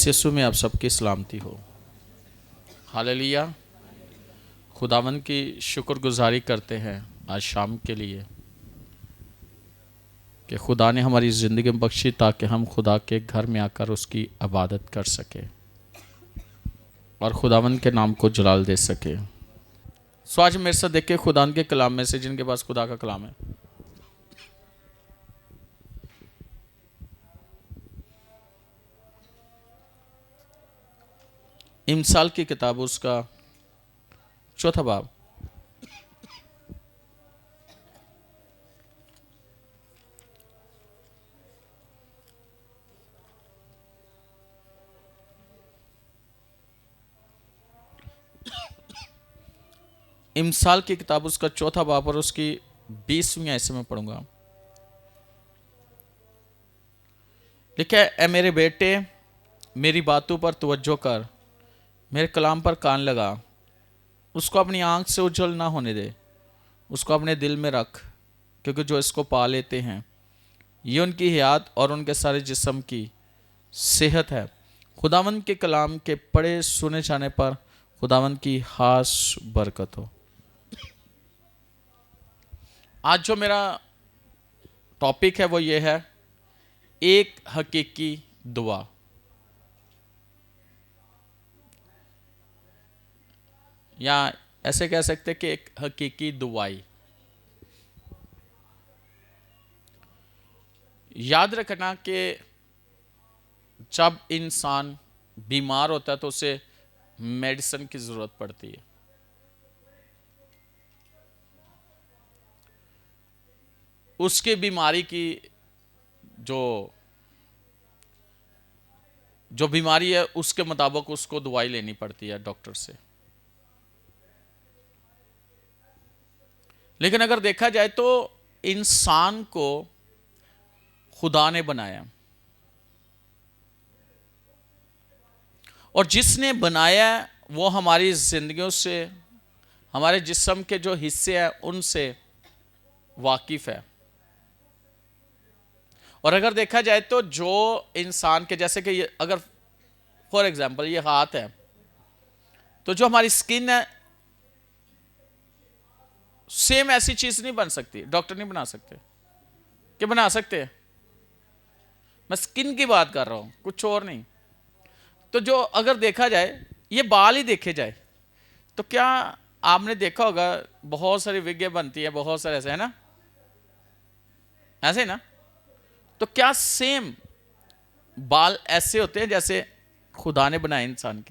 मसीह यीशु में आप सबकी सलामती हो। हालेलुया। खुदावंद की शुक्रगुजारी करते हैं आज शाम के लिए कि खुदा ने हमारी ज़िंदगी में बख्शी ताकि हम खुदा के घर में आकर उसकी इबादत कर सके और खुदावंद के नाम को जलाल दे सके। सो आज मेरे साथ देखिए खुदावंद के कलाम में से, जिनके पास खुदा का कलाम है, इमसाल की किताब उसका 4 बाब इमसाल की किताब उसका 4 बाब और उसकी 20वीं आयत से मैं पढ़ूंगा। लिखा है, ए मेरे बेटे मेरी बातों पर तवज्जो कर, मेरे कलाम पर कान लगा, उसको अपनी आंख से उज्जवल ना होने दे, उसको अपने दिल में रख, क्योंकि जो इसको पा लेते हैं ये उनकी हयात और उनके सारे जिस्म की सेहत है। खुदावंद के कलाम के पढ़े सुने जाने पर खुदावंद की खास बरकत हो। आज जो मेरा टॉपिक है वो ये है, एक हकीकी दुआ। या ऐसे कह सकते हैं कि एक हकीकी दुआई। याद रखना कि जब इंसान बीमार होता है तो उसे मेडिसिन की जरूरत पड़ती है। उसकी बीमारी की जो बीमारी है उसके मुताबिक उसको दवाई लेनी पड़ती है डॉक्टर से। लेकिन अगर देखा जाए तो इंसान को खुदा ने बनाया, और जिसने बनाया वो हमारी जिंदगियों से, हमारे जिस्म के जो हिस्से हैं उनसे वाकिफ है। और अगर देखा जाए तो जो इंसान के, जैसे कि अगर फॉर एग्जांपल ये हाथ है, तो जो हमारी स्किन है सेम ऐसी चीज नहीं बन सकती, डॉक्टर नहीं बना सकते। कि बना सकते हैं? मैं स्किन की बात कर रहा हूं, कुछ और नहीं। तो जो अगर देखा जाए, ये बाल ही देखे जाए तो क्या आपने देखा होगा बहुत सारी विगे बनती है, बहुत सारे ऐसे है ना, ऐसे ही ना। तो क्या सेम बाल ऐसे होते हैं जैसे खुदा ने बनाए इंसान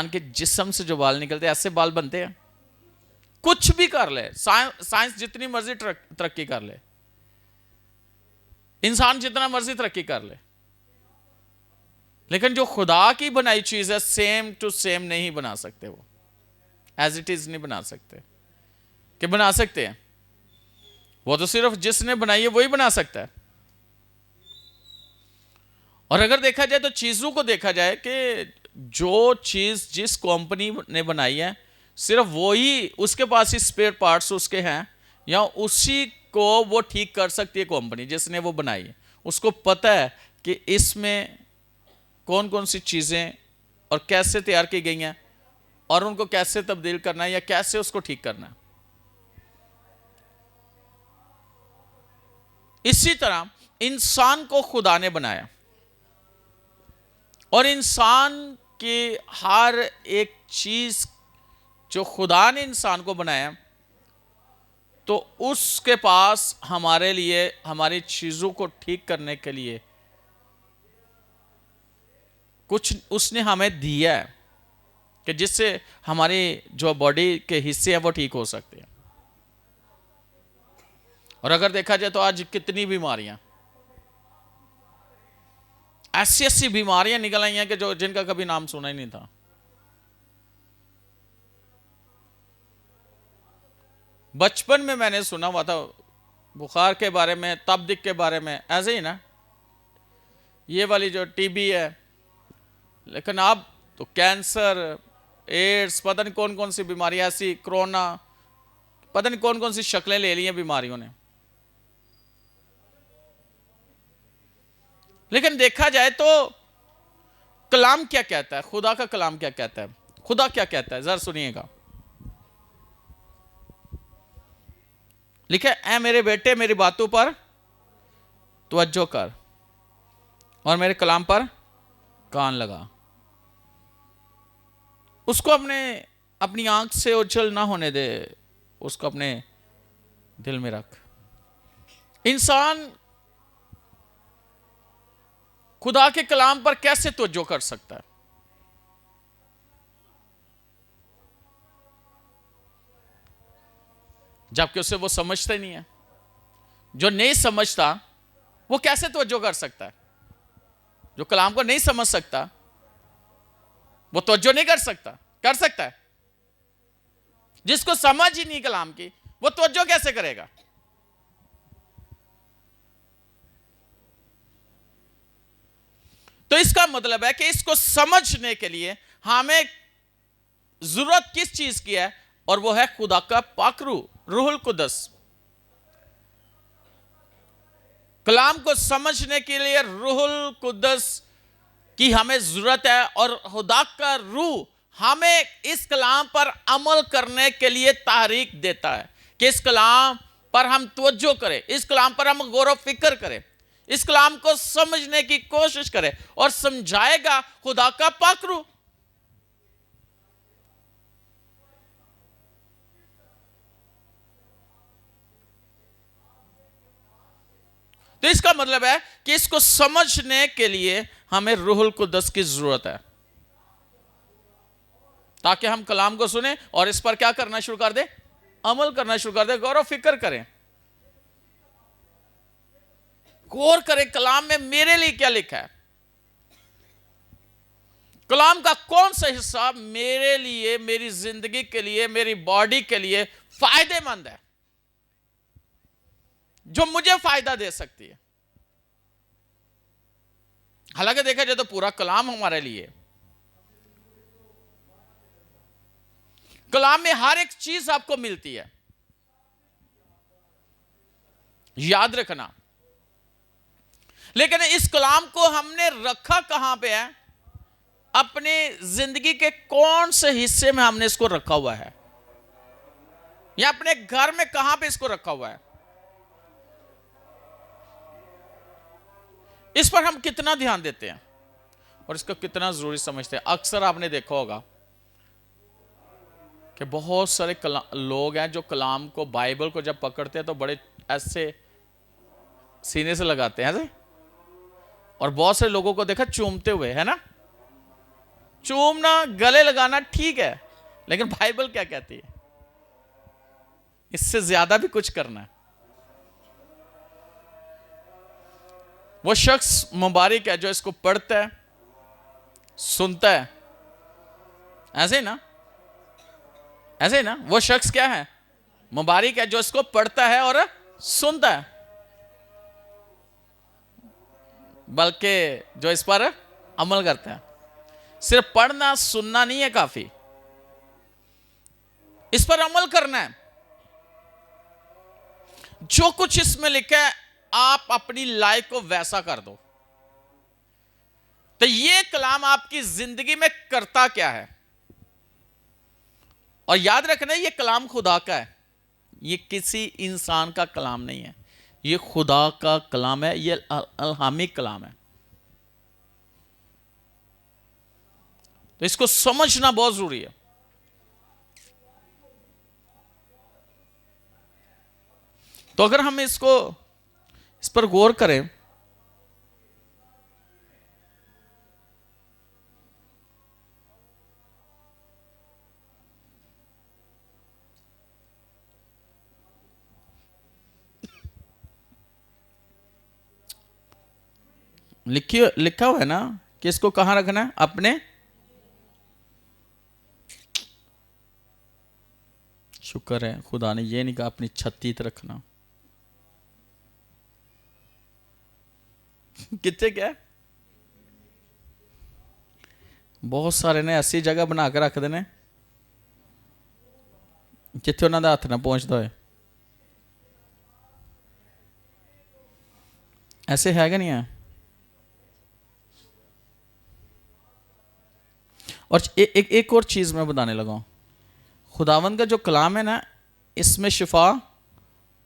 के जिस्म से जो बाल निकलते हैं, ऐसे बाल बनते हैं? कुछ भी कर ले, साइंस जितनी मर्जी तरक्की कर ले, इंसान जितना मर्जी तरक्की कर ले, लेकिन जो खुदा की बनाई चीज है सेम टू सेम नहीं बना सकते। वो एज इट इज नहीं बना सकते। कि बना सकते हैं? वो तो सिर्फ जिसने बनाई है वही बना सकता है। और अगर देखा जाए तो चीजों को देखा जाए कि जो चीज जिस कंपनी ने बनाई है सिर्फ वो ही, उसके पास ही स्पेयर पार्ट्स उसके हैं, या उसी को वो ठीक कर सकती है कंपनी जिसने वो बनाई है। उसको पता है कि इसमें कौन कौन सी चीजें और कैसे तैयार की गई हैं और उनको कैसे तब्दील करना है या कैसे उसको ठीक करना है। इसी तरह इंसान को खुदा ने बनाया, और इंसान की हर एक चीज जो खुदा ने इंसान को बनाया, तो उसके पास हमारे लिए, हमारी चीजों को ठीक करने के लिए कुछ उसने हमें दिया है कि जिससे हमारी जो बॉडी के हिस्से हैं वो ठीक हो सकते हैं। और अगर देखा जाए तो आज कितनी बीमारियां, ऐसी ऐसी बीमारियां निकल आई हैं कि जो जिनका कभी नाम सुना ही नहीं था। बचपन में मैंने सुना हुआ था बुखार के बारे में, तपदिक के बारे में, ऐसे ही ना, ये वाली जो टीबी है। लेकिन अब तो कैंसर, एड्स, पता नहीं कौन कौन सी बीमारी ऐसी, कोरोना, पता नहीं कौन कौन सी शक्लें ले ली हैं बीमारियों ने। लेकिन देखा जाए तो कलाम क्या कहता है, खुदा का कलाम क्या कहता है, खुदा क्या कहता है, जरा सुनिएगा। लिखा है, ऐ मेरे बेटे मेरी बातों पर तवज्जो कर और मेरे कलाम पर कान लगा। उसको अपनी आंख से ओझल ना होने दे, उसको अपने दिल में रख। इंसान खुदा के कलाम पर कैसे तवज्जो कर सकता है? जबकि उसे वो समझता ही नहीं है। जो नहीं समझता वो कैसे तवज्जो कर सकता है? जो कलाम को नहीं समझ सकता वो तवज्जो नहीं कर सकता? कर सकता है? जिसको समझ ही नहीं कलाम की, वो तवज्जो कैसे करेगा? तो इसका मतलब है कि इसको समझने के लिए हमें जरूरत किस चीज की है, और वो है खुदा का पाक रूहुल कुदस। कलाम को समझने के लिए रूहुल कुदस की हमें जरूरत है, और खुदा का रूह हमें इस कलाम पर अमल करने के लिए तहरीक देता है कि इस कलाम पर हम तवज्जो करें, इस कलाम पर हम गौर व फिक्र करें, इस कलाम को समझने की कोशिश करें, और समझाएगा खुदा का पाक रूह। तो इसका मतलब है कि इसको समझने के लिए हमें रूहुल कुदस की जरूरत है, ताकि हम कलाम को सुने और इस पर क्या करना शुरू कर दे, अमल करना शुरू कर दे, गौर व फिक्र करें, गौर करें कलाम में मेरे लिए क्या लिखा है, कलाम का कौन सा हिस्सा मेरे लिए, मेरी जिंदगी के लिए, मेरी बॉडी के लिए फायदेमंद है, जो मुझे फायदा दे सकती है। हालांकि देखा जाए तो पूरा कलाम हमारे लिए, कलाम में हर एक चीज आपको मिलती है, याद रखना। लेकिन इस कलाम को हमने रखा कहां पे है? अपने जिंदगी के कौन से हिस्से में हमने इसको रखा हुआ है, या अपने घर में कहां पे इसको रखा हुआ है? इस पर हम कितना ध्यान देते हैं और इसको कितना जरूरी समझते हैं? अक्सर आपने देखा होगा कि बहुत सारे लोग हैं जो कलाम को, बाइबल को जब पकड़ते हैं तो बड़े ऐसे सीने से लगाते हैं ऐसे, और बहुत से लोगों को देखा चूमते हुए, है ना? चूमना, गले लगाना ठीक है, लेकिन बाइबल क्या कहती है? इससे ज्यादा भी कुछ करना है। वो शख्स मुबारक है जो इसको पढ़ता है, सुनता है, ऐसे ही ना, ऐसे ही ना। वो शख्स क्या है? मुबारक है जो इसको पढ़ता है और सुनता है, बल्कि जो इस पर अमल करता है। सिर्फ पढ़ना सुनना नहीं है काफी, इस पर अमल करना है। जो कुछ इसमें लिखा है आप अपनी लाइफ को वैसा कर दो। तो ये कलाम आपकी जिंदगी में करता क्या है? और याद रखना, ये कलाम खुदा का है, ये किसी इंसान का कलाम नहीं है, ये खुदा का कलाम है, ये इल्हामी कलाम है। तो इसको समझना बहुत जरूरी है। तो अगर हम इस पर गौर करें, लिखा हुआ है ना कि इसको कहां रखना है? अपने, शुक्र है खुदा ने ये नहीं कहा अपनी छत्ती तक रखना। कितने क्या है? बहुत सारे ने ऐसी जगह बना के रख देने जिथे उन्होंने हाथ ना पहुंचता हो। ऐसे है कि नहीं है? और एक और चीज़ मैं बताने लगा हूँ, खुदावंद का जो कलाम है ना, इसमें शिफा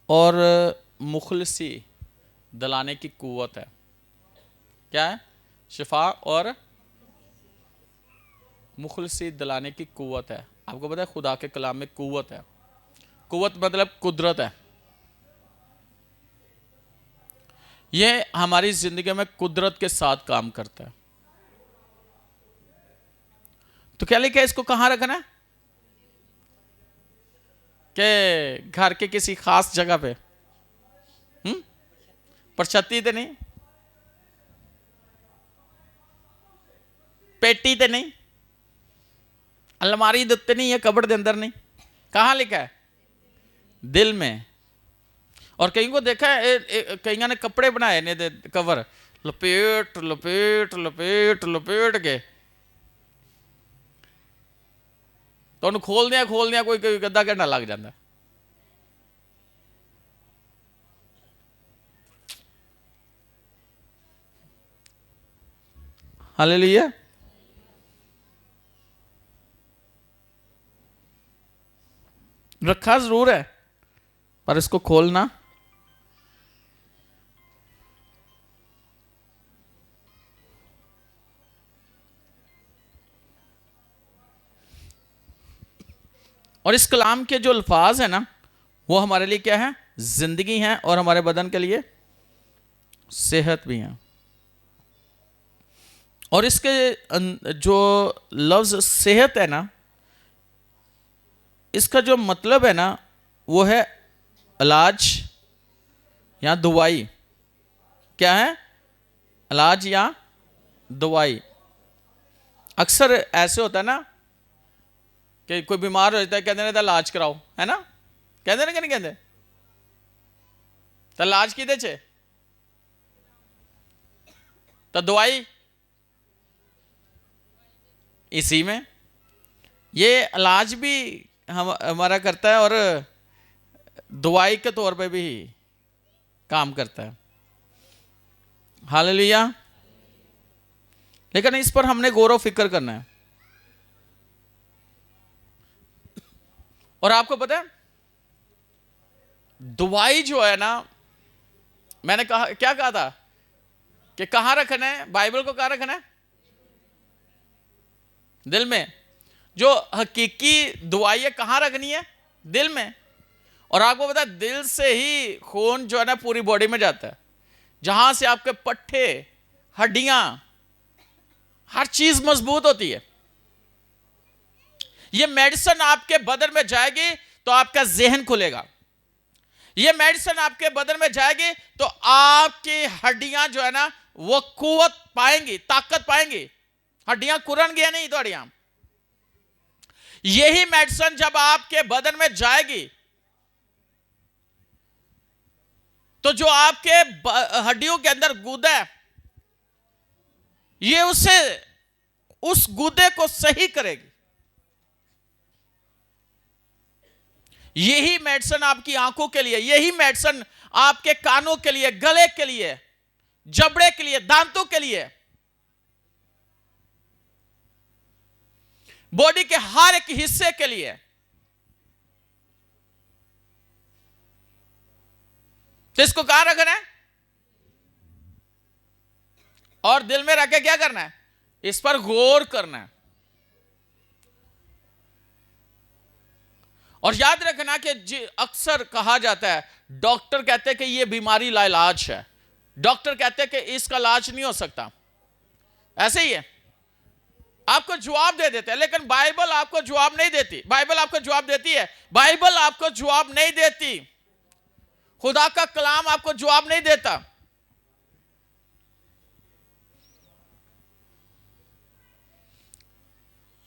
और मुखलसी दिलाने की कुव्वत है। क्या है? शिफा और मुखलसी दिलाने की कुव्वत है। आपको पता है खुदा के कलाम में कुव्वत है। कुव्वत मतलब कुदरत है। ये हमारी जिंदगी में कुदरत के साथ काम करता है। तो क्या लिखा है? इसको कहां रखना है? कि घर के किसी खास जगह पे? पर छत्ती ते नहीं, पेटी ते नहीं, अलमारी दत्ते नहीं, या कबड़ के अंदर नहीं। कहां लिखा है? दिल में। और कई को देखा है, कई ने कपड़े बनाए ने दे कवर, लपेट लपेट लपेट लपेट के, तो उन्हें खोल दिया कोई अद्धा घंटा लग जाता है। हालेलुया। रखा जरूर है, पर इसको खोलना और इस कलाम के जो अल्फाज है ना, वो हमारे लिए क्या है? जिंदगी है, और हमारे बदन के लिए सेहत भी है। और इसके जो लफ्ज सेहत है ना, इसका जो मतलब है ना, वो है इलाज या दवाई। क्या है? इलाज या दवाई। अक्सर ऐसे होता है ना कि कोई बीमार हो जाता है, कहते हैं इलाज कराओ, है ना? कहते ना कि नहीं कहते? तो इलाज किदे च, तो दवाई इसी में। ये इलाज भी हमारा करता है, और दवाई के तौर पे भी काम करता है। हालेलुया। लेकिन इस पर हमने गौर फिक्र करना है। और आपको पता है, दवाई जो है ना, मैंने कहा, क्या कहा था कि कहां रखना है? बाइबल को कहां रखना है? दिल में। जो हकीकी दवाई है कहां रखनी है? दिल में। और आपको पता है, दिल से ही खून जो है ना पूरी बॉडी में जाता है, जहां से आपके पट्टे, हड्डियां, हर चीज मजबूत होती है। ये मेडिसिन आपके बदन में जाएगी तो आपका जहन खुलेगा। ये मेडिसिन आपके बदन में जाएगी तो आपकी हड्डियां जो है ना वो कुवत पाएंगी, ताकत पाएंगी। हड्डियां कुरन गया नहीं तो हड्डियां। यही मेडिसिन जब आपके बदन में जाएगी तो जो आपके हड्डियों के अंदर गुदा है, ये उसे उस गुदे को सही करेगी। यही मेडिसिन आपकी आंखों के लिए, यही मेडिसिन आपके कानों के लिए, गले के लिए, जबड़े के लिए, दांतों के लिए, बॉडी के हर एक हिस्से के लिए। तो इसको कहां रखना है? और दिल में रख के क्या करना है? इस पर गौर करना है। और याद रखना कि अक्सर कहा जाता है, डॉक्टर कहते हैं कि यह बीमारी लाइलाज है, डॉक्टर कहते हैं कि इसका इलाज नहीं हो सकता। ऐसे ही है, आपको जवाब दे देते हैं, लेकिन बाइबल आपको जवाब नहीं देती। बाइबल आपको जवाब देती है, बाइबल आपको जवाब नहीं देती। खुदा का कलाम आपको जवाब नहीं देता।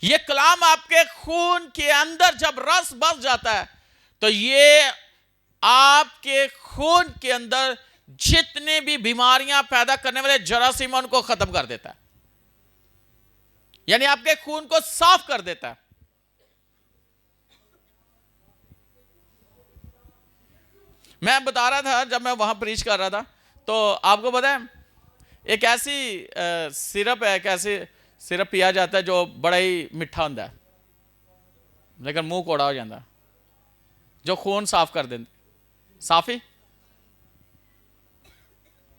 यह कलाम आपके खून के अंदर जब रस बस जाता है तो यह आपके खून के अंदर जितने भी बीमारियां पैदा करने वाले जरासीम को खत्म कर देता है, यानी आपके खून को साफ कर देता है। मैं बता रहा था जब मैं वहां प्रीच कर रहा था, तो आपको पता है एक ऐसी सिरप है, एक ऐसी सिरप पिया जाता है जो बड़ा ही मिठा होता है, लेकिन मुंह कौड़ा हो जाता है। जो खून साफ कर देते, साफी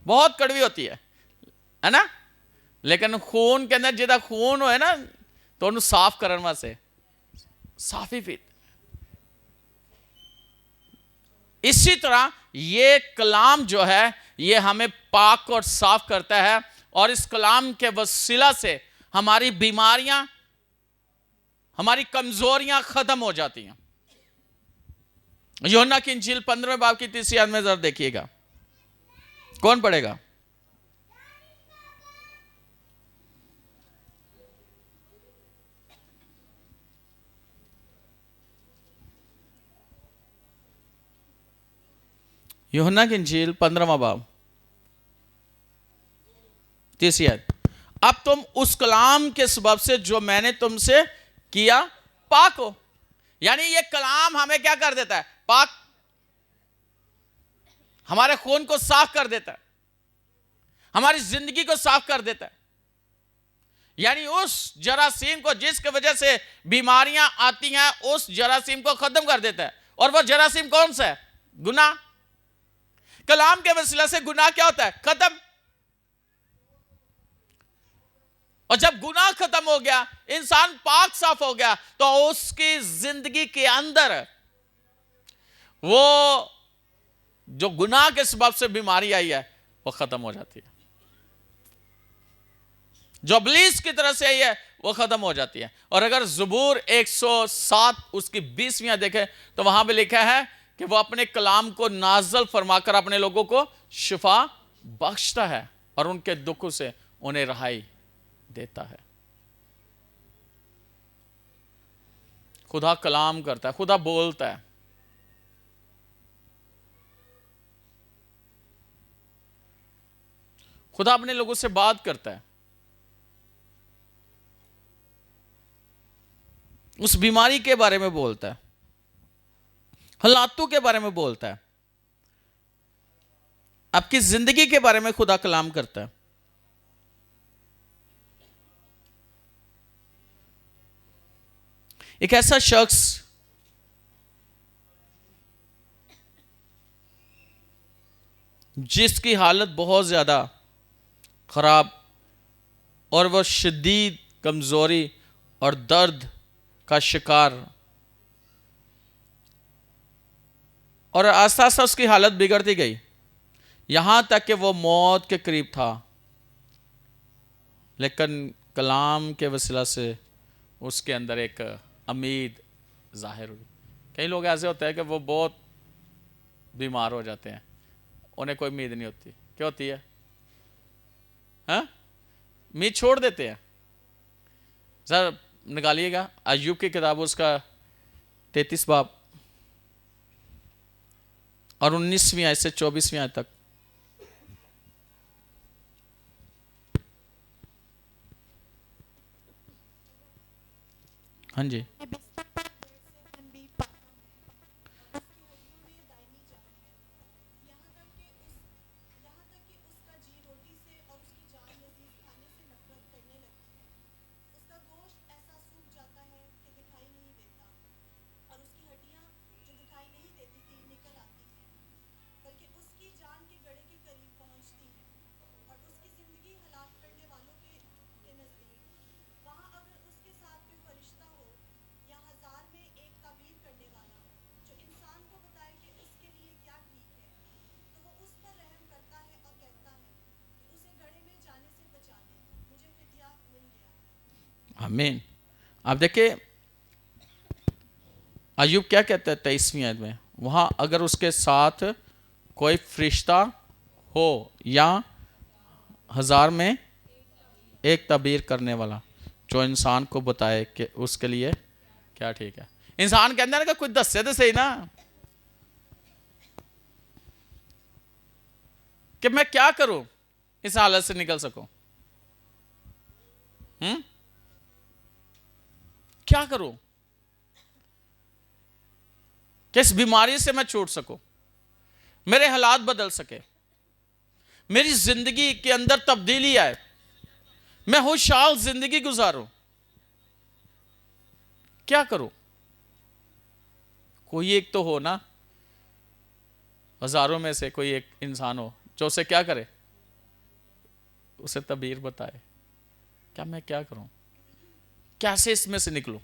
बहुत कड़वी होती है ना, लेकिन खून के अंदर जिदा खून हो ना तो उन्हें साफ करने वास्ते साफी पीते। इसी तरह ये कलाम जो है ये हमें पाक और साफ करता है, और इस कलाम के वसीला से हमारी बीमारियां, हमारी कमजोरियां खत्म हो जाती हैं। यूहन्ना की इंजील 15वें बाब की 3री आयत में जरा देखिएगा, कौन पढ़ेगा? यूहन्ना की इंजील 15वां बाब 3री आयत। अब तुम उस कलाम के सबब से जो मैंने तुमसे किया पाक हो। यानी ये कलाम हमें क्या कर देता है? पाक, हमारे खून को साफ कर देता है, हमारी जिंदगी को साफ कर देता है। यानी उस जरासीम को जिसकी वजह से बीमारियां आती हैं, उस जरासीम को खत्म कर देता है। और वो जरासीम कौन सा है? गुनाह। कलाम के वसीला से गुनाह क्या होता है? खत्म। और जब गुनाह खत्म हो गया, इंसान पाक साफ हो गया, तो उसकी जिंदगी के अंदर वो जो गुनाह के सबब से बीमारी आई है वो खत्म हो जाती है, जो इब्लीस की तरफ से आई है वो खत्म हो जाती है। और अगर ज़बूर 107 उसकी 20वीं देखें तो वहां पे लिखा है कि वो अपने कलाम को नाज़िल फरमाकर अपने लोगों को शिफा बख्शता है और उनके दुखों से उन्हें रहाई देता है। खुदा कलाम करता है, खुदा बोलता है। खुदा अपने लोगों से बात करता है, उस बीमारी के बारे में बोलता है, हालातों के बारे में बोलता है, आपकी जिंदगी के बारे में खुदा कलाम करता है। एक ऐसा शख्स जिसकी हालत बहुत ज्यादा खराब और वह शदीद कमजोरी और दर्द का शिकार, और आस्ता आस्ता उसकी हालत बिगड़ती गई, यहां तक कि वो मौत के करीब था। लेकिन कलाम के वसीला से उसके अंदर एक उम्मीद जाहिर हुई। कई लोग ऐसे होते हैं कि वो बहुत बीमार हो जाते हैं, उन्हें कोई उम्मीद नहीं होती। क्या होती है? हाँ, उम्मीद छोड़ देते हैं। जरा निकालिएगा अय्यूब की किताब, उसका 33 बाब और 19वीं आयत से 24वीं आयत तक। हाँ जी। आमीन। आप देखिए अय्यूब क्या कहता है 23वीं आयत में, वहां अगर उसके साथ कोई फरिश्ता हो या 1000 में एक तबीर करने वाला जो इंसान को बताए कि उसके लिए क्या ठीक है। इंसान के अंदर का कुछ दस्से तो सही ना कि मैं क्या करूं इस हालत से निकल सकूं। क्या करूं कि इस बीमारी से मैं छूट सकूं, मेरे हालात बदल सके, मेरी जिंदगी के अंदर तब्दीली आए, मैं खुशहाल जिंदगी गुजारूं, क्या करूं? कोई एक तो हो ना, हजारों में से कोई एक इंसान हो जो उसे क्या करे, उसे तबीर बताए क्या मैं क्या करूं, कैसे इसमें से निकलूं।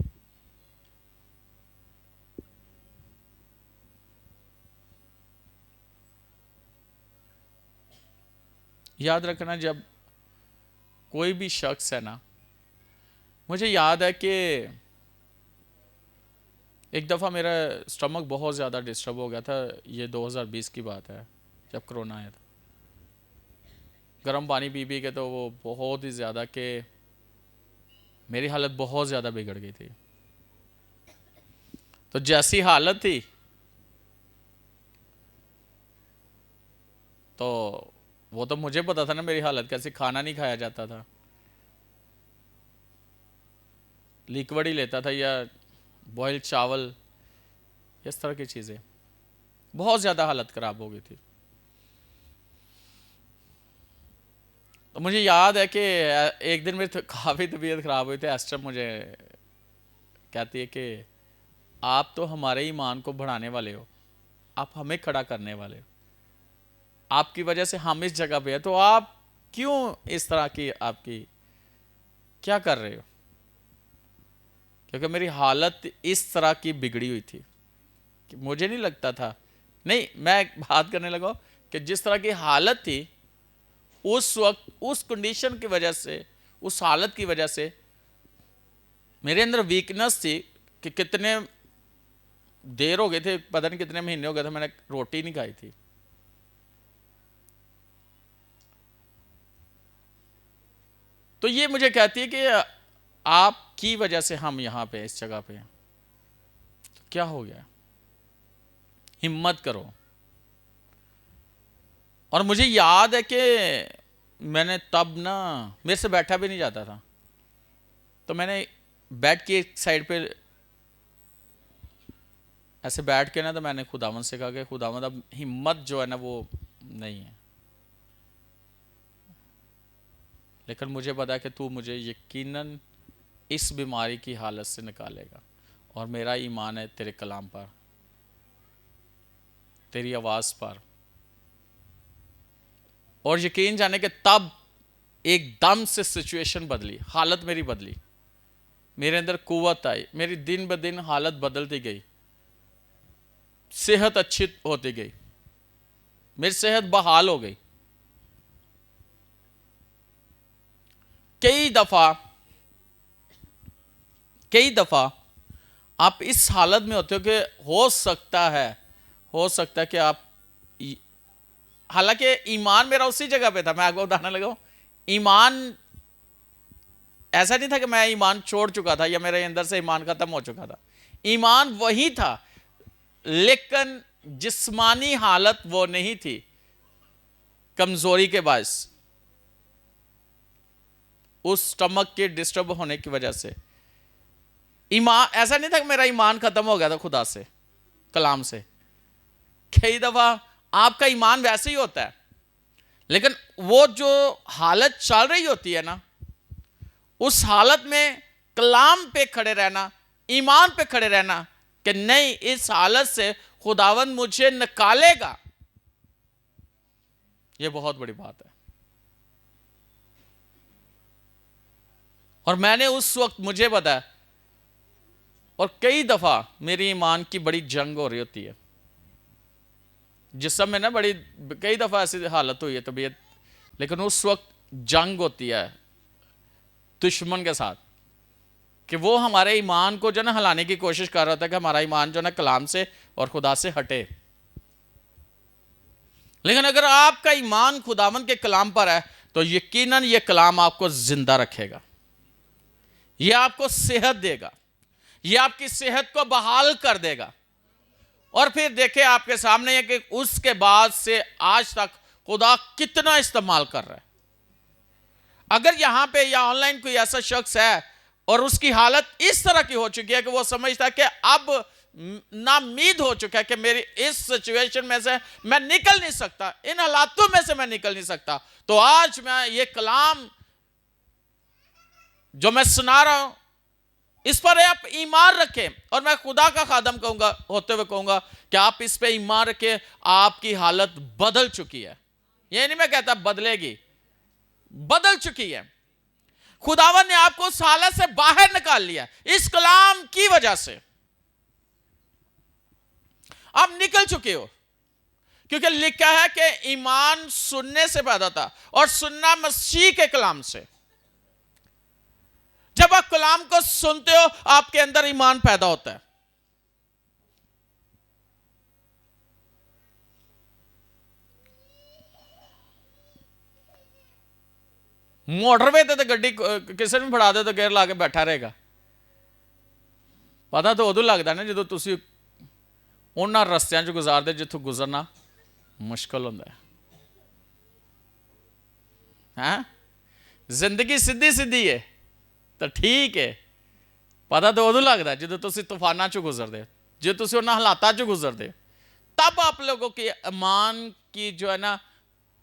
याद रखना, जब कोई भी शख्स है ना, मुझे याद है कि एक दफ़ा मेरा स्टमक बहुत ज़्यादा डिस्टर्ब हो गया था। ये 2020 की बात है, जब कोरोना आया था। गर्म पानी पी पी के तो वो बहुत ही ज़्यादा कि मेरी हालत बहुत ज़्यादा बिगड़ गई थी। तो जैसी हालत थी तो वो तो मुझे पता था ना मेरी हालत कैसी, खाना नहीं खाया जाता था, लिक्विड ही लेता था या बॉइल्ड चावल, इस तरह की चीज़ें। बहुत ज़्यादा हालत ख़राब हो गई थी। तो मुझे याद है कि एक दिन मेरी काफ़ी तबीयत ख़राब हुई थी। एस्टर मुझे कहती है कि आप तो हमारे ईमान को बढ़ाने वाले हो, आप हमें खड़ा करने वाले हो, आपकी वजह से हम इस जगह पे हैं, तो आप क्यों इस तरह की आपकी क्या कर रहे हो? क्योंकि मेरी हालत इस तरह की बिगड़ी हुई थी कि मुझे नहीं लगता था, नहीं मैं बात करने लगा कि जिस तरह की हालत थी उस वक्त, उस कंडीशन की वजह से, उस हालत की वजह से मेरे अंदर वीकनेस थी कि कितने देर हो गए थे, पता नहीं कितने महीने हो गए थे मैंने रोटी नहीं खाई थी। तो ये मुझे कहती है कि आपकी वजह से हम यहां पे इस जगह पे हैं। तो क्या हो गया? हिम्मत करो। और मुझे याद है कि मैंने तब ना, मेरे से बैठा भी नहीं जाता था, तो मैंने बेड की एक साइड पे ऐसे बैठ के ना, तो मैंने खुदावंद से कहा कि खुदावंद अब हिम्मत जो है ना वो नहीं है, लेकिन मुझे पता है कि तू मुझे यकीनन इस बीमारी की हालत से निकालेगा, और मेरा ईमान है तेरे कलाम पर, तेरी आवाज़ पर। और यकीन जाने के तब एकदम से सिचुएशन बदली, हालत मेरी बदली, मेरे अंदर कुव्वत आई, मेरी दिन ब दिन हालत बदलती गई, सेहत अच्छी होती गई, मेरी सेहत बहाल हो गई। कई दफा आप इस हालत में होते हो कि हो सकता है कि आप, हालांकि ईमान मेरा उसी जगह पे था, मैं आपको बताने लगा, ईमान ऐसा नहीं था कि मैं ईमान छोड़ चुका था या मेरे अंदर से ईमान खत्म हो चुका था, ईमान वही था, लेकिन जिस्मानी हालत वो नहीं थी, कमजोरी के बायस, उस स्टमक के डिस्टर्ब होने की वजह से। ईमान ऐसा नहीं था कि मेरा ईमान खत्म हो गया था खुदा से, कलाम से। कई दफा आपका ईमान वैसे ही होता है, लेकिन वो जो हालत चल रही होती है ना, उस हालत में कलाम पे खड़े रहना, ईमान पे खड़े रहना कि नहीं, इस हालत से खुदावंद मुझे निकालेगा, ये बहुत बड़ी बात है। और मैंने उस वक्त, मुझे पता है, और कई दफा मेरी ईमान की बड़ी जंग हो रही होती है, जिस समय ना बड़ी कई दफा ऐसी हालत हुई है तबीयत, लेकिन उस वक्त जंग होती है दुश्मन के साथ कि वो हमारे ईमान को जो ना हिलाने की कोशिश कर रहा था कि हमारा ईमान जो ना कलाम से और खुदा से हटे। लेकिन अगर आपका ईमान खुदावंद के कलाम पर है तो यकीनन ये कलाम आपको जिंदा रखेगा, ये आपको सेहत देगा, ये आपकी सेहत को बहाल कर देगा। और फिर देखें आपके सामने है कि उसके बाद से आज तक खुदा कितना इस्तेमाल कर रहा है। अगर यहां पे या ऑनलाइन कोई ऐसा शख्स है और उसकी हालत इस तरह की हो चुकी है कि वो समझता है कि अब नाउम्मीद हो चुका है कि मेरी इस सिचुएशन में से मैं निकल नहीं सकता, इन हालातों में से मैं निकल नहीं सकता, तो आज मैं ये कलाम जो मैं सुना रहा हूं इस पर आप ईमान रखें, और मैं खुदा का खादम कहूंगा होते हुए कहूंगा कि आप इस पे ईमान रखें, आपकी हालत बदल चुकी है। ये नहीं मैं कहता बदलेगी, बदल चुकी है। खुदावन ने आपको उस हालत से बाहर निकाल लिया इस कलाम की वजह से। आप निकल चुके हो, क्योंकि लिखा है कि ईमान सुनने से पैदा था और सुनना मसीह के कलाम से। जब आप कलाम को सुनते हो आपके अंदर ईमान पैदा होता है। मोटरवे ते गड्डी किसी ने फड़ा दे तो गेयर ला के बैठा रहेगा। पता तो उदों लगता ना जो तुसी उन्हां रस्तियां च गुजारदे जिथों गुजरना मुश्किल होंदा है। जिंदगी सीधी सीधी है तो ठीक है, पता तो उदों लगता जो तुसी तूफाना चो गुजरदे, जो तुसी उन्हां हालातां चो गुजरदे, तब आप लोगों के ईमान की जो है ना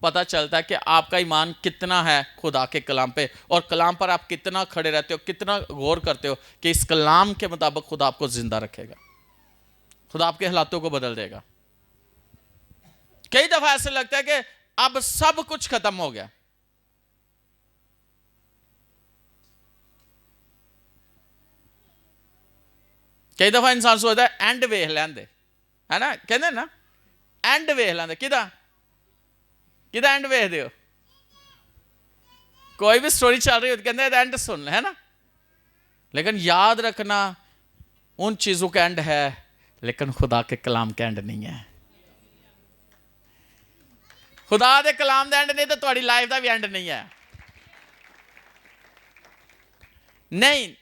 पता चलता है कि आपका ईमान कितना है खुदा के कलाम पे, और कलाम पर आप कितना खड़े रहते हो, कितना गौर करते हो कि इस कलाम के मुताबिक खुदा आपको जिंदा रखेगा, खुदा आपके हालातों को बदल देगा। कई दफा ऐसे लगता है कि अब सब कुछ खत्म हो गया। कई दफा इंसान सोचता है एंड वेख लेंदे, है ना, कहते ना एंड वेख लेंदे। किदा किदा एंड वेखदे हो? कोई भी स्टोरी चल रही हो तो कहते एंड सुन ले, है ना। लेकिन याद रखना उन चीजों का एंड है, लेकिन खुदा के कलाम का एंड नहीं है। खुदा के कलाम का एंड नहीं तो तुम्हारी लाइफ का भी एंड नहीं है। नहीं,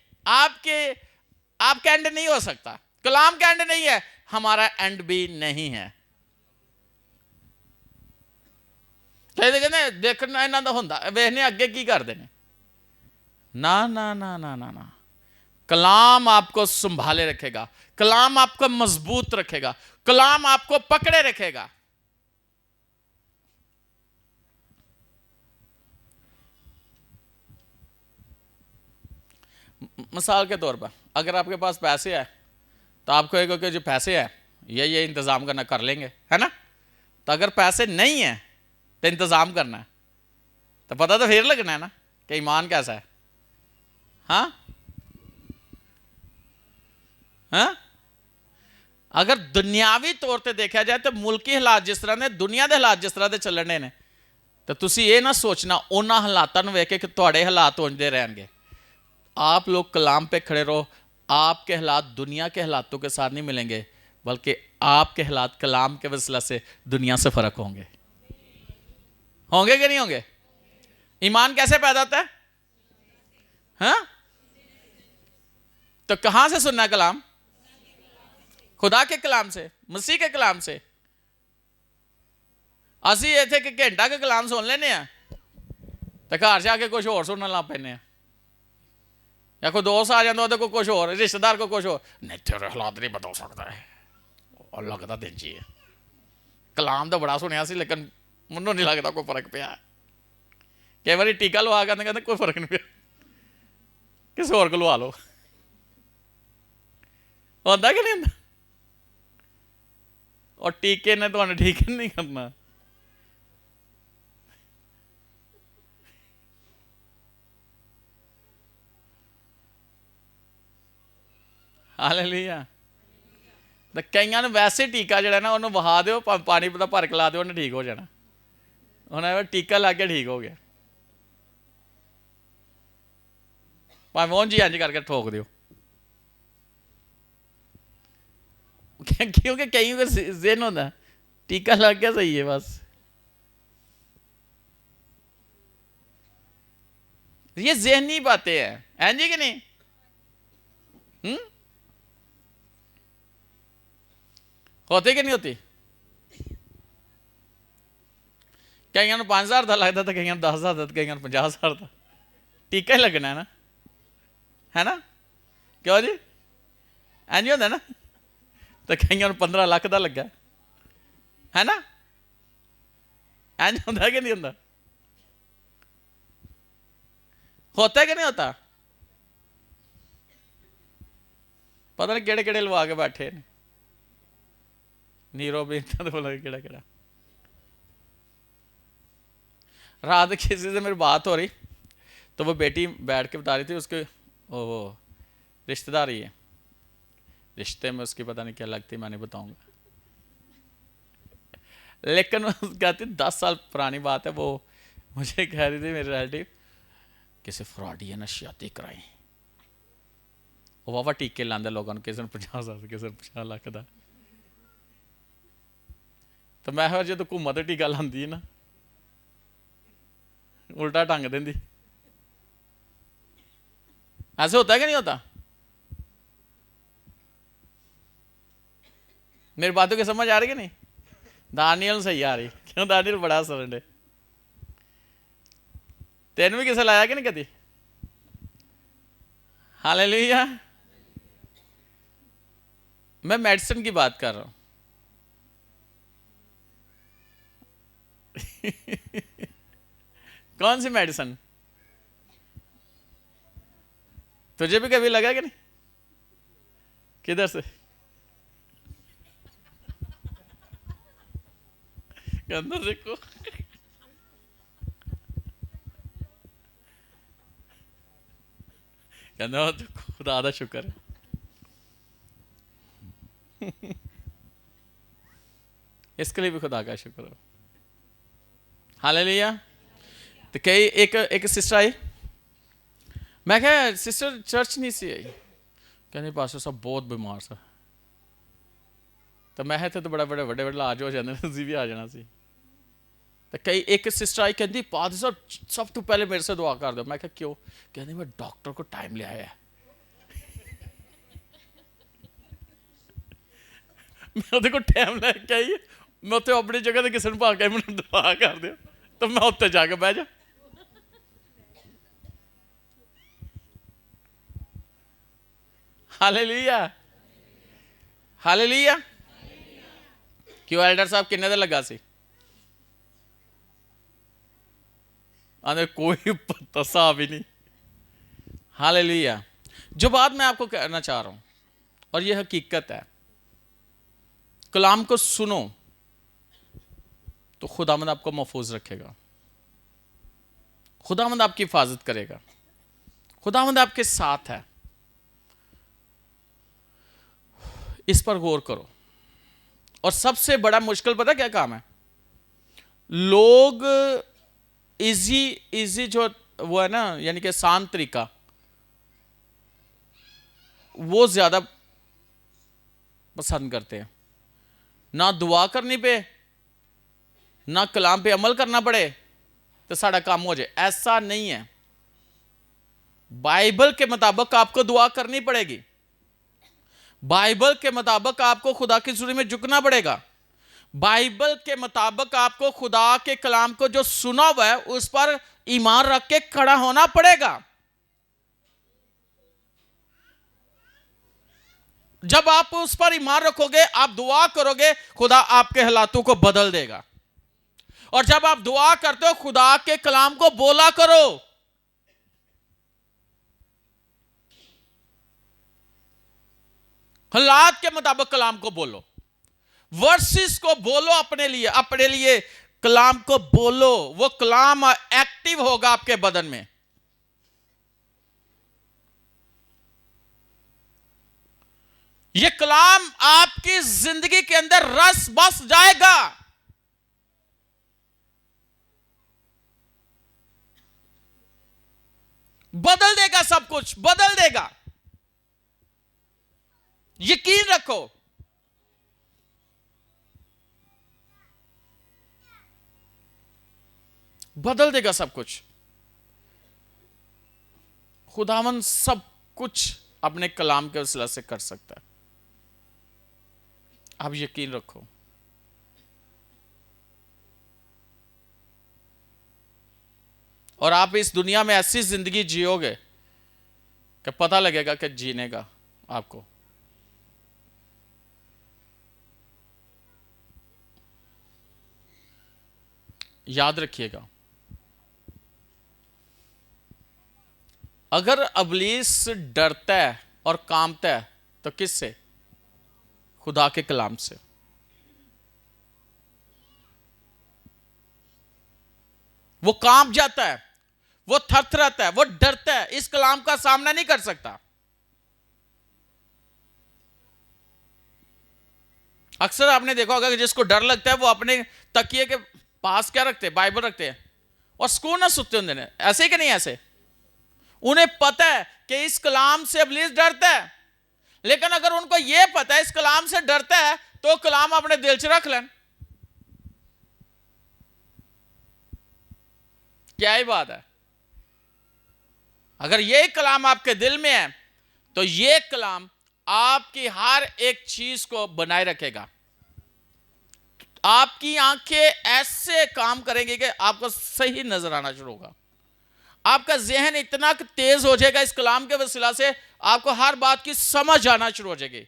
आपका एंड नहीं हो सकता, कलाम का एंड नहीं है, हमारा एंड भी नहीं है। कहते देखना इन्हों का होंदा वेखने अगे की करते हैं। ना ना ना ना ना ना, कलाम आपको संभाले रखेगा, कलाम आपको मजबूत रखेगा, कलाम आपको पकड़े रखेगा। मिसाल के तौर पर अगर आपके पास पैसे है तो आपको एक कि जो पैसे है ये इंतज़ाम करना कर लेंगे, है ना। तो अगर पैसे नहीं है तो इंतज़ाम करना है, तो पता तो फिर लगना है ना कि ईमान कैसा है। हाँ हाँ, अगर दुनियावी तौर पर देखा जाए तो मुल्की हालात जिस तरह ने, दुनिया के हालात जिस तरह के चलने ने, तो तुसी ये ना सोचना उन्होंने हालातों को वेख के कि तुहाडे हालात उंजदे रहेंगे। आप लोग कलाम पे खड़े रहो, आपके हालात दुनिया के हालातों के साथ नहीं मिलेंगे, बल्कि आपके हालात कलाम के वसीला से दुनिया से फर्क होंगे। होंगे कि नहीं होंगे? ईमान कैसे पैदा होता है? हाँ, तो कहां से सुनना है कलाम? खुदा के कलाम से, मसीह के कलाम से। असी इत्थे कि घंटा के कलाम सुन लेने तो घर से आके कुछ और सुनने लग पैने, या कोई दोस्त आ जाता को कुछ और, रिश्तेदार को कुछ और, नहीं तेरे हालात नहीं बता सकता है, और लगता दिन जी है। कलाम तो बड़ा सुनिया सी, लेकिन मैनू नहीं लगता कोई फर्क पिया। कई बार टीका लवा के कहते कोई फर्क नहीं पिया, किसी होर को लवा लो। होता कि नहीं होता? और टीके ने तो ठीक नहीं करना। हालेलुया। तो कई वैसे टीका जो ना उन्होंने वहा दो, पानी का भर के ला दो, उन्हें ठीक हो जाना। उन्हें टीका ला के ठीक हो गया, भावें मोहन जी इंज करके ठोक दो। क्योंकि कई को जिन होता टीका लग गया सही है बस। ये ज़हनी बातें हैं, हैं जी कि नहीं? होती कि नहीं होती? कई 5,000 का लगता था, कई 10,000 का, कई 50,000 का। टीका ही लगना है ना, है ना? क्यों जी? इंज होता ना। तो कई 15 लाख का लगा, है ना? इंज होता कि नहीं होता? होता है कि नहीं होता? पता नहीं केड़े केड़े लवा के बैठे ने, नीरो भी तो बोला केड़ा केड़ा। रात किसी से मेरी बात हो रही तो वो बेटी बैठ के बता रही थी उसके वो रिश्तेदार ही है, रिश्ते में उसकी पता नहीं क्या लगती, मैं नहीं बताऊंगा, लेकिन कहती 10 साल पुरानी बात है, वो मुझे कह रही थी मेरी रिलेटिव किसी फ्रॉडी ने शादी कराई, वो वावा टीके लांदे लोगों ने, किसी ने 50,000 किसी ने 50 लाख का। तो मैं जो घूमा तो टीका लांदी ना उल्टा ढंग देंदी। ऐसे होता है कि नहीं होता? मेरी बातों की समझ आ रही है नहीं? दानियल सही आ रही, क्यों दानियल बड़ा सरल है। तेन भी किसे लाया कि नहीं कभी? हालेलुया। मैं मेडिसिन की बात कर रहा हूं। कौन सी मेडिसिन? तुझे भी कभी लगा कि नहीं? किधर से? अंदर देखो। कहना खुदा दा शुक्र है। इसके लिए भी खुदा का शुक्र हो। हालेलुया। तो कई एक सिस्टर आई, मैं क्या सिस्टर चर्च नहीं सी आई, कहने पास्टर साहब बहुत बीमार सा। तो मैं थे तो बड़ा बड़े बड़े बड़े इलाज हो जाते, तुझी भी आ जाना सी। तो कई एक सिस्टर आई कहती पास्टर साहब सब तो पहले मेरे से दुआ कर दो। मैं क्या क्यों? कहती मैं डॉक्टर को टाइम ले आया है। मैं देखो टाइम लैके आई, मैं उत्थे अपनी जगह ते किसी ने पा के मैंने दुआ कर दो तो मैं उत्ते जाके बह जा। Hallelujah hallelujah. क्यों एल्डर साहब किन्ने दा लगा सी? आने कोई पता सा भी नहीं। हालेलुया। जो बात मैं आपको कहना चाह रहा हूं और यह हकीकत है, कलाम को सुनो तो खुदावंद आपको महफूज रखेगा, खुदावंद आपकी हिफाजत करेगा, खुदावंद आपके साथ है। इस पर गौर करो। और सबसे बड़ा मुश्किल पता क्या काम है? लोग इजी जो वो है ना, यानी कि आसान तरीका, वो ज्यादा पसंद करते हैं। ना दुआ करनी पे, ना कलाम पे अमल करना पड़े तो सारा काम हो जाए, ऐसा नहीं है। बाइबल के मुताबिक आपको दुआ करनी पड़ेगी, बाइबल के मुताबिक आपको खुदा की हुजूरी में झुकना पड़ेगा, बाइबल के मुताबिक आपको खुदा के कलाम को जो सुना हुआ है उस पर ईमान रख के खड़ा होना पड़ेगा। जब आप उस पर ईमान रखोगे, आप दुआ करोगे, खुदा आपके हालातों को बदल देगा। और जब आप दुआ करते हो, खुदा के कलाम को बोला करो। हालात के मुताबिक कलाम को बोलो, वर्सेस को बोलो, अपने लिए कलाम को बोलो। वो कलाम एक्टिव होगा आपके बदन में। ये कलाम आपकी जिंदगी के अंदर रस बस जाएगा। बदल देगा, सब कुछ बदल देगा, यकीन रखो। बदल देगा सब कुछ। खुदावन सब कुछ अपने कलाम के वसीला से कर सकता है, आप यकीन रखो। और आप इस दुनिया में ऐसी जिंदगी जियोगे कि पता लगेगा कि जीने का आपको। याद रखिएगा, अगर इब्लीस डरता है और कांपता है तो किससे? खुदा के कलाम से। वो कांप जाता है, वो थरथराता है, वो डरता है, इस कलाम का सामना नहीं कर सकता। अक्सर आपने देखा होगा कि जिसको डर लगता है वो अपने तकिए के पास क्या रखते हैं? बाइबल रखते हैं और सुकून ना सुते होंगे। ऐसे कि नहीं? ऐसे उन्हें पता है कि इस कलाम से इब्लीस डरता है, लेकिन अगर उनको यह पता है इस कलाम से डरता है तो कलाम अपने दिल से रख लें। क्या ही बात है। अगर यह कलाम आपके दिल में है तो यह कलाम आपकी हर एक चीज को बनाए रखेगा। आपकी आंखें ऐसे काम करेंगी कि आपको सही नजर आना शुरू होगा। आपका जहन इतना तेज हो जाएगा इस कलाम के वसीला से, आपको हर बात की समझ आना शुरू हो जाएगी।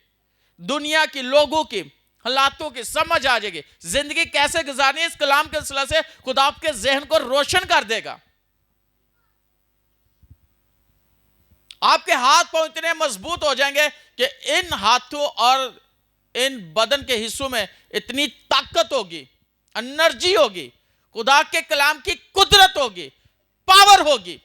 दुनिया की, लोगों की, हालातों की समझ आ जाएगी। जिंदगी कैसे गुजारनी है इस कलाम के वसीला से खुदा आपके जहन को रोशन कर देगा। आपके हाथ पांव इतने मजबूत हो जाएंगे कि इन हाथों और इन बदन के हिस्सों में इतनी ताकत होगी, एनर्जी होगी, खुदा के कलाम की कुदरत होगी, पावर होगी।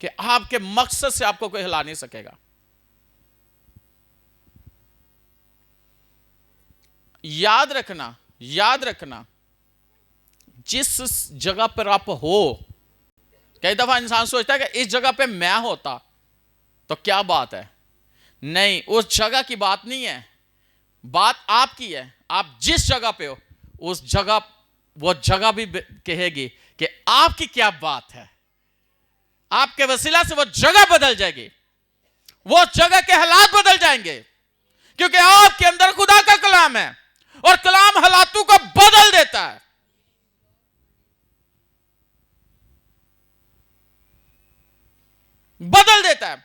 कि आपके मकसद से आपको कोई हिला नहीं सकेगा। याद रखना, याद रखना, जिस जगह पर आप हो, कई दफा इंसान सोचता है कि इस जगह पे मैं होता तो क्या बात है। नहीं, उस जगह की बात नहीं है, बात आपकी है। आप जिस जगह पे हो उस जगह, वो जगह भी कहेगी कि आपकी क्या बात है। आपके वसीला से वो जगह बदल जाएगी, वो जगह के हालात बदल जाएंगे, क्योंकि आपके अंदर खुदा का कलाम है और कलाम हालातों को बदल देता है। बदल देता है।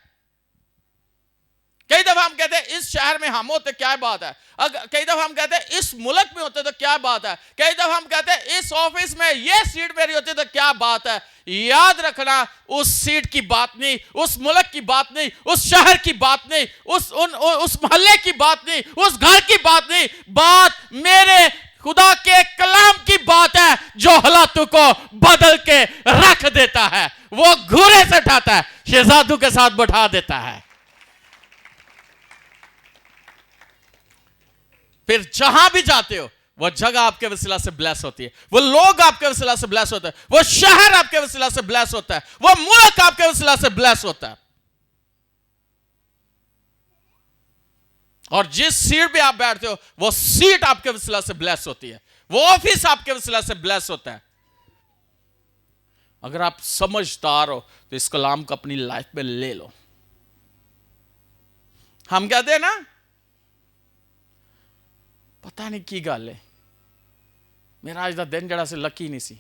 कई दफा हम कहते हैं इस शहर में हम होते क्या बात है, अगर कई दफा हम कहते हैं इस मुल्क में होते तो क्या बात है, कई दफा हम कहते हैं इस ऑफिस में ये सीट मेरी होती तो क्या बात है। याद रखना, उस सीट की बात नहीं, उस मुल्क की बात नहीं, उस शहर की बात नहीं, उस मोहल्ले की बात नहीं, उस घर की बात नहीं, बात मेरे खुदा के कलाम की बात है जो हालातों को बदल के रख देता है। वो घूरे से उठाता है, शहजादों के साथ बैठा देता है। फिर जहां भी जाते हो वो जगह आपके वसीला से ब्लेस होती है, वो लोग आपके वसीला से ब्लेस होता है, वो शहर आपके वसीला से ब्लेस होता है, वो मुल्क आपके वसीला से ब्लेस होता है। और जिस सीट पे आप बैठते हो वो सीट आपके वसीला से ब्लेस होती है, वो ऑफिस आपके वसीला से ब्लेस होता है। अगर आप समझदार हो तो इस कलाम को अपनी लाइफ में ले लो। हम कहते हैं ना, पता नहीं की गल है, मेरा आज का दिन जरा से लकी नहीं सी,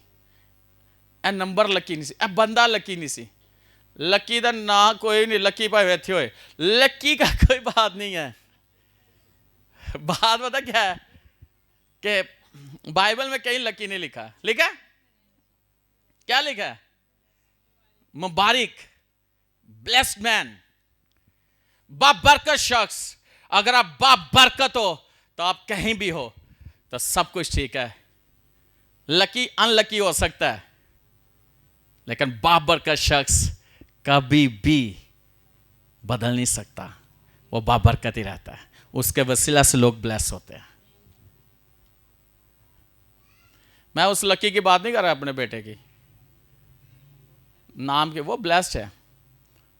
ए नंबर लकी नहीं सी, ए बंदा लकी नहीं सी। लकी का ना कोई नहीं, लकी भावे इतने होए, लकी का कोई बात नहीं है। बात पता क्या है कि बाइबल में कहीं लकी नहीं लिखा, लिखा है? क्या लिखा है? मुबारक, ब्लेस्ड मैन, बाबरकत शख्स। अगर आप बाबरकत हो तो आप कहीं भी हो तो सब कुछ ठीक है। लकी अनलकी हो सकता है, लेकिन बाबरकत शख्स कभी भी बदल नहीं सकता, वो बाबरकत ही रहता है। उसके वसीला से लोग ब्लेस होते हैं। मैं उस लकी की बात नहीं कर रहा अपने बेटे की, नाम के, वो ब्लेस्ड है।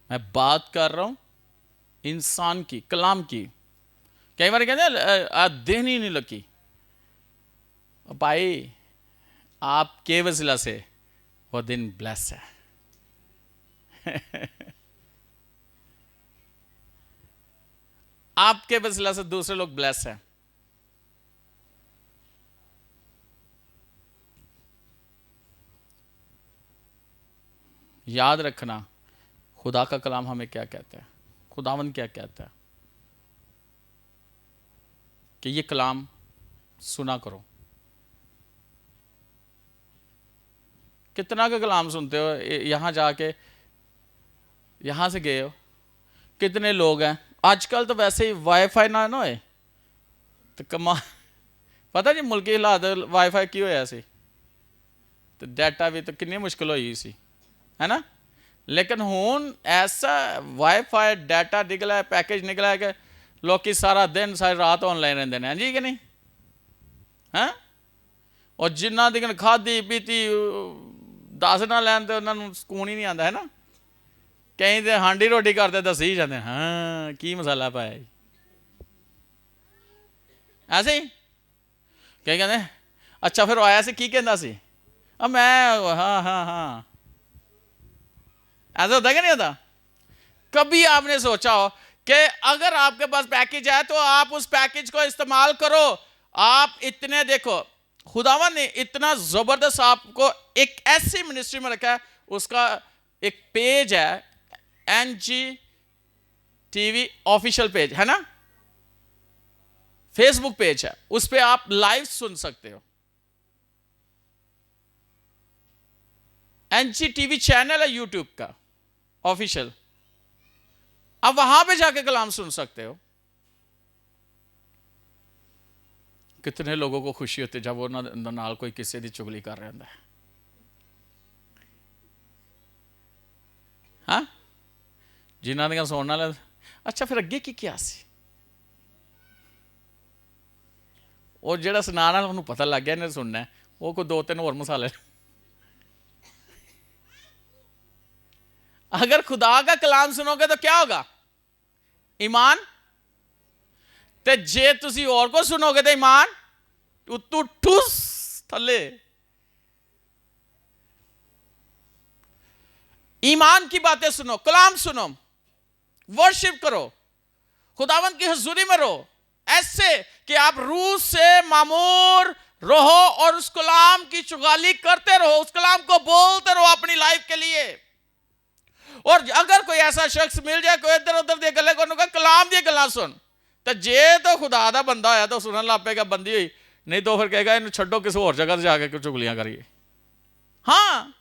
मैं बात कर रहा हूं इंसान की, कलाम की। कई बार कहते हैं दिन ही नहीं लकी। भाई आपके वसीला से वो दिन ब्लेस है। आपके वसीला से दूसरे लोग ब्लेस हैं। याद रखना, खुदा का कलाम हमें क्या कहता है, खुदावन क्या कहता है कि ये कलाम सुना करो। कितना का कलाम सुनते हो? यहाँ जाके, यहाँ से गए हो, कितने लोग हैं आजकल? तो वैसे ही वाईफाई ना होए तो कमा, पता नहीं मुल्क की हालात वाईफाई की होया सी, तो डाटा भी तो कितनी मुश्किल हुई सी, है ना? लेकिन हुन ऐसा वाईफाई डाटा निकला है, पैकेज निकला है कि लोग सारा दिन सारी रात ऑनलाइन रहते हैं जी कि नहीं? हैं? और जिन्ना दिन खाधी पीती दस ना लैन तो उन्होंने सुकून ही नहीं आता, है ना? कहीं तो हांडी रोटी करते दस ही जाते, हाँ की मसाला पाया ऐसे ही। कहीं कहते अच्छा फिर आया से की कहता सी, अब मैं हाँ हाँ हाँ, ऐसा होता कि नहीं होता? कभी आपने सोचा हो कि अगर आपके पास पैकेज है तो आप उस पैकेज को इस्तेमाल करो? आप इतने देखो, खुदावन ने इतना जबरदस्त आपको एक ऐसी मिनिस्ट्री में रखा है, उसका एक पेज है NGTV ऑफिशियल पेज, है ना? फेसबुक पेज है, उस पे आप लाइव सुन सकते हो। NGTV चैनल है यूट्यूब का ऑफिशियल, आप वहां पे जाके कलाम सुन सकते हो। कितने लोगों को खुशी होती जब वो नाल कोई किसी की चुगली कर रहा है, हाँ? जिन्हों ने सुनने वाले, अच्छा फिर अगे की क्या सी? और जो सुनाना उन्होंने पता लग गया इन्हें सुनना है, वो कोई दो तीन और मसाले। अगर खुदा का कलाम सुनोगे तो क्या होगा? ईमान। ते जे तुसी और को सुनोगे तो ईमान उतू ठुस थले। ईमान की बातें सुनो, कलाम सुनो, वर्शिप करो, खुदावंद की हजूरी में रहो, ऐसे कि आप रूह से मामूर रहो और उस कलाम की चुगाली करते रहो, उस कलाम को बोलते रहो अपनी लाइफ के लिए। और अगर कोई ऐसा शख्स मिल जाए कोई इधर उधर दे गले को कलाम दी गल्लां सुन, तो जे तो खुदा दा बंदा होया तो सुनन लग पेगा बंदी हुई, नहीं तो फिर कहेगा इन छड्डो किसी और जगह जाके चुगलियां करिए। हाँ,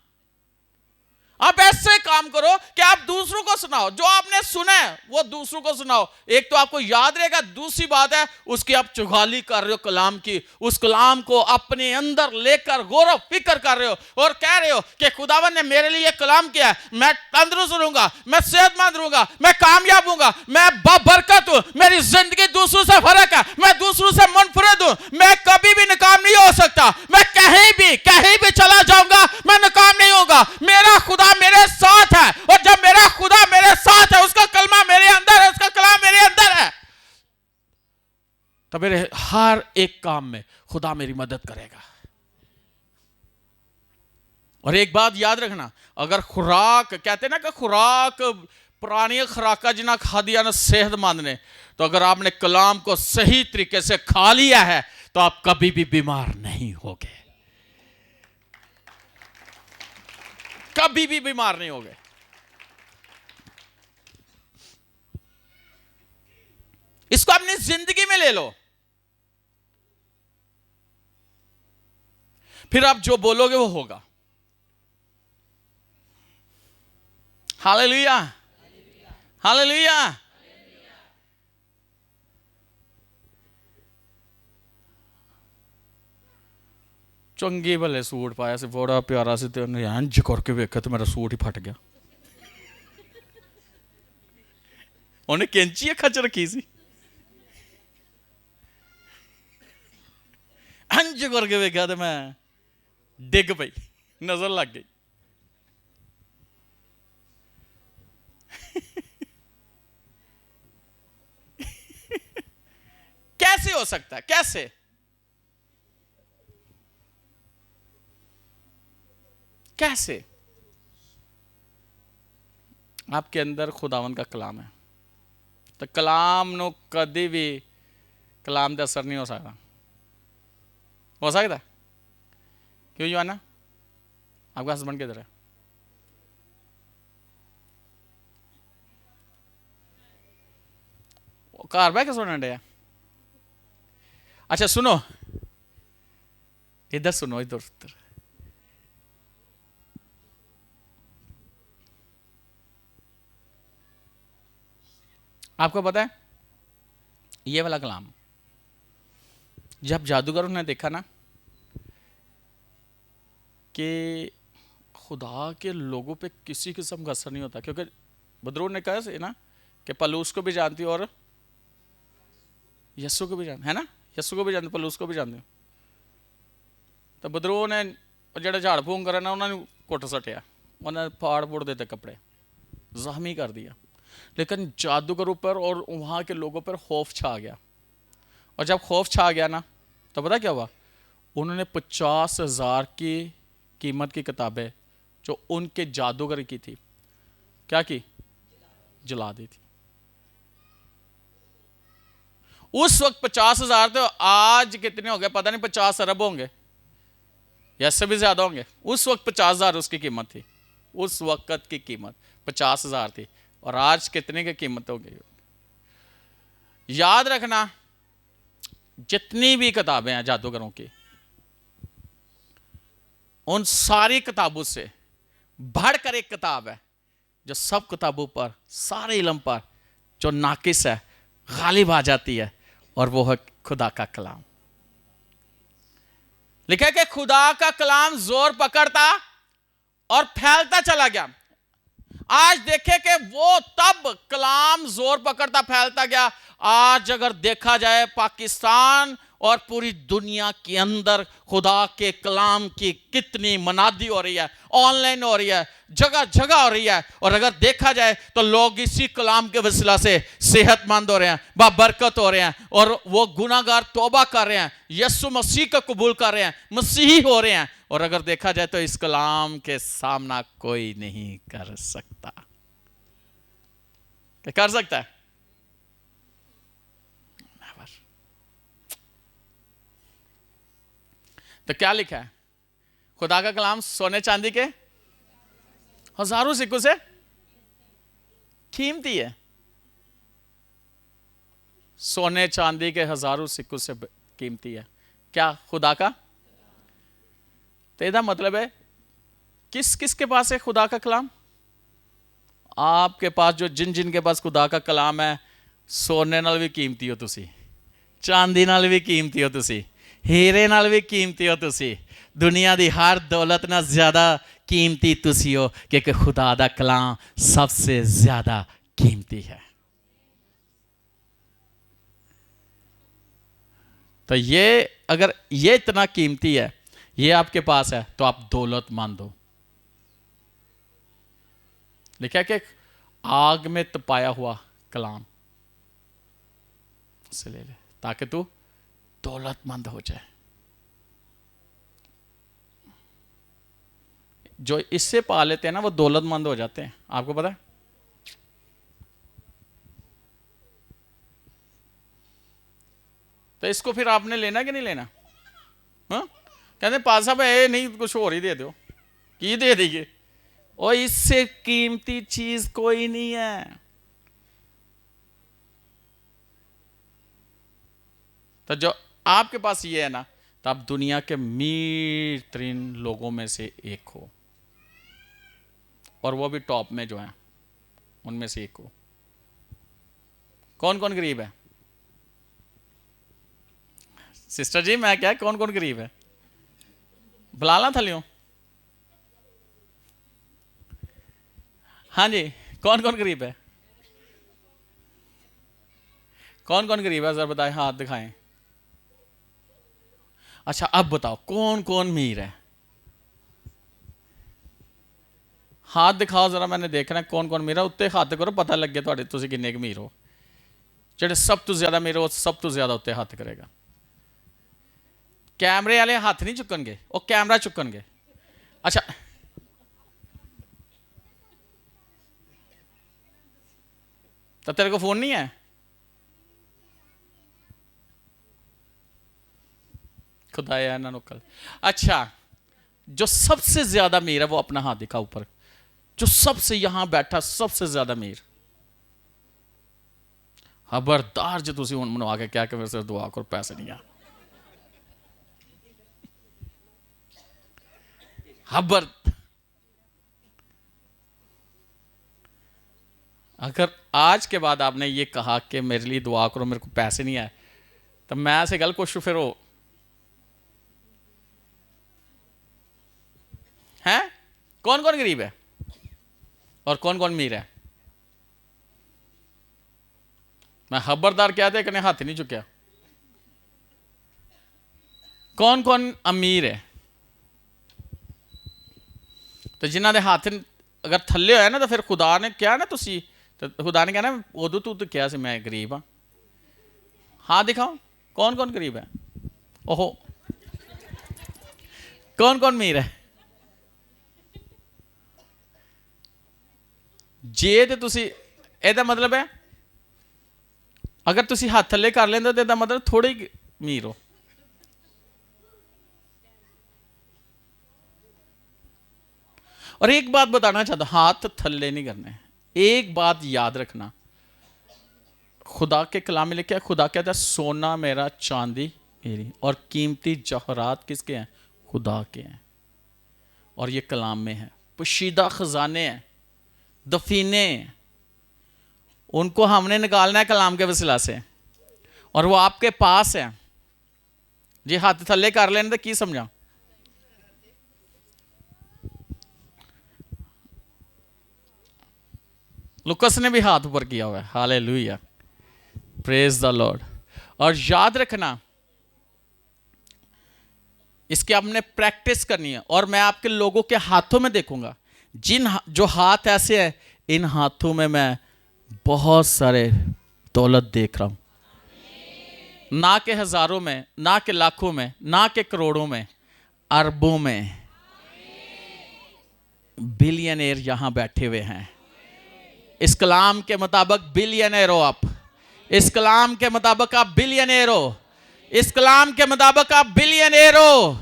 आप ऐसे काम करो कि आप दूसरों को सुनाओ, जो आपने सुना है वो दूसरों को सुनाओ। एक तो आपको याद रहेगा, दूसरी बात है उसकी आप चुगाली कर रहे हो कलाम की, उस कलाम को अपने अंदर लेकर गौरव फिक्र कर रहे हो और कह रहे हो कि खुदावन ने मेरे लिए कलाम किया है, मैं तंदुरुस्त रहूंगा, मैं सेहतमंद रहूंगा, मैं कामयाब हूंगा, मैं बरकत हूं, मेरी जिंदगी दूसरों से फर्क है, मैं दूसरों से मुनफरद हूं, मैं कभी भी नाकाम नहीं हो सकता, मैं कहीं भी चला जाऊंगा मैं नाकाम नहीं होगा, मेरा खुदा मेरे साथ है। और जब मेरा खुदा मेरे साथ है, उसका कलमा मेरे अंदर है, उसका कलाम मेरे अंदर है, तो मेरे हर एक काम में खुदा मेरी मदद करेगा। और एक बात याद रखना, अगर खुराक कहते ना कि खुराक पुरानी खुराका जिन्हें खादिया ना सेहतमंद ने, तो अगर आपने कलाम को सही तरीके से खा लिया है तो आप कभी भी बीमार नहीं होगे, कभी भी बीमार नहीं होगे। इसको अपनी जिंदगी में ले लो, फिर आप जो बोलोगे वो होगा। Hallelujah, hallelujah. चंगे भले सूट पाया से, बड़ा प्यारा से, तो इंज करके वेखा तो मेरा सूट ही फट गया। उन्हें कैंची अखा च रखी सी, इंज करके वेखा तो मैं डिग पई, नजर लग गई। कैसे हो सकता है? कैसे? कैसे? आपके अंदर खुदावन का कलाम है, तो कलाम नो कभी भी कलाम का असर नहीं हो सकता। हो सकता? क्यों युवाना? आपका हस्बैंड किधर है? कार बह के सुनने डे? अच्छा सुनो, इधर सुनो, इधर उधर। आपको पता है ये वाला कलाम जब जादूगरों ने देखा ना कि खुदा के लोगों पे किसी किस्म का असर नहीं होता, क्योंकि बदरून ने कहा से ना कि पलूस को भी जानती और यस्सु को भी जानते है ना, यस्सु को भी जानते, पलूस को भी जानते। तो बदरू ने जो झाड़ फूंक करे ना उन्होंने कुट सटिया, उन्हें फाड़ फूड़ देते कपड़े, जख्मी कर दिया। लेकिन जादूगरों पर और वहाँ के लोगों पर खौफ छा गया, और जब खौफ छा गया ना तो पता क्या हुआ, उन्होंने 50,000 की कीमत की किताबें जो उनके जादूगर की थी क्या की, जला दी थी। उस वक्त 50,000 तो आज कितने हो गए पता नहीं, 50 अरब होंगे या इससे भी ज्यादा होंगे। उस वक्त 50,000 उसकी कीमत थी, उस वक्त की कीमत 50,000 थी, और आज कितने की कीमत हो गई। याद रखना जितनी भी किताबें हैं जादूगरों की, उन सारी किताबों से बढ़कर एक किताब है जो सब किताबों पर, सारे इल्म पर जो नाकिस है, गालिब आ जाती है, और वो है खुदा का कलाम। लिखा है कि खुदा का कलाम जोर पकड़ता और फैलता चला गया। आज देखे कि वो तब कलाम जोर पकड़ता फैलता गया। आज अगर देखा जाए पाकिस्तान और पूरी दुनिया के अंदर खुदा के कलाम की कितनी मनादी हो रही है, ऑनलाइन हो रही है, जगह जगह हो रही है। और अगर देखा जाए तो लोग इसी कलाम के वसीला से सेहतमंद हो रहे हैं, बाबरकत हो रहे हैं, और वो गुनाहगार तौबा कर रहे हैं, यीशु मसीह का कबूल कर रहे हैं, मसीही हो रहे हैं। और अगर देखा जाए तो इस कलाम के सामना कोई नहीं कर सकता। क्या कर सकता है? तो क्या लिखा है? खुदा का कलाम सोने चांदी के हजारों सिक्कों से कीमती है। सोने चांदी के हजारों सिक्कों से कीमती है क्या? खुदा का। तो इसका मतलब है किस किस के पास है खुदा का कलाम? आपके पास, जो जिन जिन के पास खुदा का कलाम है, सोने नाल भी कीमती हो तुसी, चांदी नाल भी कीमती हो तुसी, हीरे नाल भी कीमती हो तुसी, दुनिया दी हर दौलत नाल ज्यादा कीमती तुसी हो, क्योंकि खुदा दा कलाम सबसे ज्यादा कीमती है। तो ये अगर ये इतना कीमती है, ये आपके पास है, तो आप दौलतमंद हो। लिखा है कि आग में तपाया हुआ कलाम से ले ले ताकि तू दौलतमंद हो जाए। जो इससे पा लेते हैं ना वो दौलतमंद हो जाते हैं, आपको पता है? तो इसको फिर आपने लेना कि नहीं लेना? हाँ, कहते पाल साहब ये नहीं कुछ और ही दे दो, की दे दीजिए, और इससे कीमती चीज कोई नहीं है। तो जो आपके पास ये है ना, तो आप दुनिया के मीर तरीन लोगों में से एक हो, और वो भी टॉप में जो है उनमें से एक हो। कौन कौन गरीब है? सिस्टर जी मैं क्या, कौन कौन गरीब है? बुला थलियों। हाँ जी, कौन कौन गरीब है? कौन कौन गरीब है जरा बताएं, हाथ दिखाएं। अच्छा अब बताओ कौन कौन अमीर है? हाथ दिखाओ जरा, मैंने देखना है कौन कौन अमीर है। उत्ते हाथ करो, पता लग गया थोड़े तुसीं किन्ने अमीर हो। जेड़े सब तो ज्यादा अमीर हो, सब तो ज्यादा उत्ते हाथ करेगा। कैमरे वाले हाथ नहीं चुकनगे, वो कैमरा चुकनगे। अच्छा तो तेरे को फोन नहीं है? खुदाया ना नुकल। अच्छा, जो सबसे ज्यादा अमीर है वो अपना हाथ दिखा ऊपर, जो सबसे यहां बैठा सबसे ज्यादा अमीर। खबरदार जो तुम हूं मनु आके क्या कि मेरे से दुआ करो पैसे नहीं आ। खबर अगर आज के बाद आपने ये कहा कि मेरे लिए दुआ करो, मेरे को पैसे नहीं आए, तो मैं ऐसे गल कुछ फिर हो हैं। कौन कौन गरीब है और कौन कौन अमीर है? मैं खबरदार क्या थे कने हाथ नहीं चुकया। कौन कौन अमीर है? तो जिन्हों के हाथ अगर थले होया ना, तो फिर खुदा ने क्या ना, तुसी तो खुदा ने कहना उदू तू तो क्या से मैं गरीब हाँ। हाँ दिखाओ कौन कौन गरीब है? ओहो, कौन कौन अमीर है? जे तो तुसी एदा मतलब है अगर तुसी हाथ थले कर लेंदे तो एदा मतलब थोड़े ही अमीर हो। और एक बात बताना चाहता, हाथ थले नहीं करने। एक बात याद रखना, खुदा के कलाम में लिखा है, खुदा कहता है सोना मेरा चांदी मेरी और कीमती जवाहरात किसके हैं? खुदा के हैं। और ये कलाम में है, पोशीदा खजाने हैं, दफीने हैं, उनको हमने निकालना है कलाम के वसीला से, और वो आपके पास है। जी हाथ थले कर लेने तो की समझा? लुकस ने भी हाथ ऊपर किया हुआ है, हालेलुया, प्रेज द लॉर्ड। और याद रखना, इसकी आपने प्रैक्टिस करनी है। और मैं आपके लोगों के हाथों में देखूंगा, जो हाथ ऐसे हैं, इन हाथों में मैं बहुत सारे दौलत देख रहा हूं, ना के हजारों में, ना के लाखों में, ना के करोड़ों में, अरबों में बिलियनर यहां बैठे हुए हैं। इस कलाम के मुताबिक बिलियनर हो आप। इस कलाम के मुताबिक आप बिलियनर हो। इस कलाम के मुताबिक आप बिलियनर हो।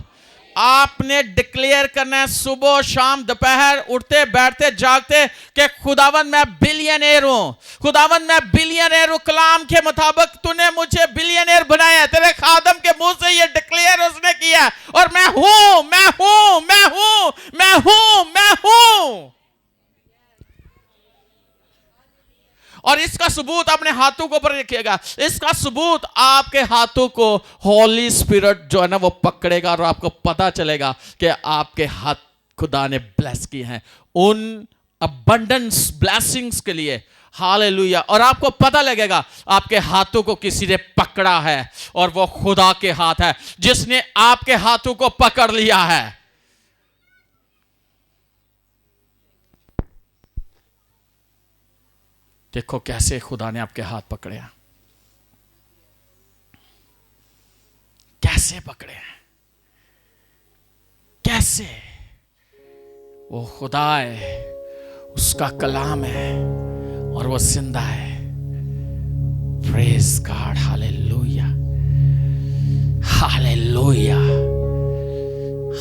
आपने डिक्लेयर करना है सुबह शाम दोपहर, उठते बैठते जागते, कि खुदावन मैं बिलियनर हूं, खुदावन मैं बिलियनर हूं। कलाम के मुताबिक तूने मुझे बिलियनर बनाया है, तेरे खादम के मुंह से ये डिक्लेयर उसने किया, और मैं हूं, मैं हूं, मैं हूं, मैं हूं, मैं हूं। और इसका सबूत अपने हाथों को ऊपर रखिएगा। इसका सबूत आपके हाथों को हॉली स्पिरिट जो है ना वो पकड़ेगा, और आपको पता चलेगा कि आपके हाथ खुदा ने ब्लेस किए हैं उन अबंडेंस ब्लेसिंग्स के लिए। हालेलुया। और आपको पता लगेगा आपके हाथों को किसी ने पकड़ा है, और वो खुदा के हाथ है जिसने आपके हाथों को पकड़ लिया है। देखो कैसे खुदा ने आपके हाथ पकड़े हैं, कैसे पकड़े हैं, कैसे। वो खुदा है, उसका कलाम है, और वो जिंदा है। Praise God, hallelujah, hallelujah,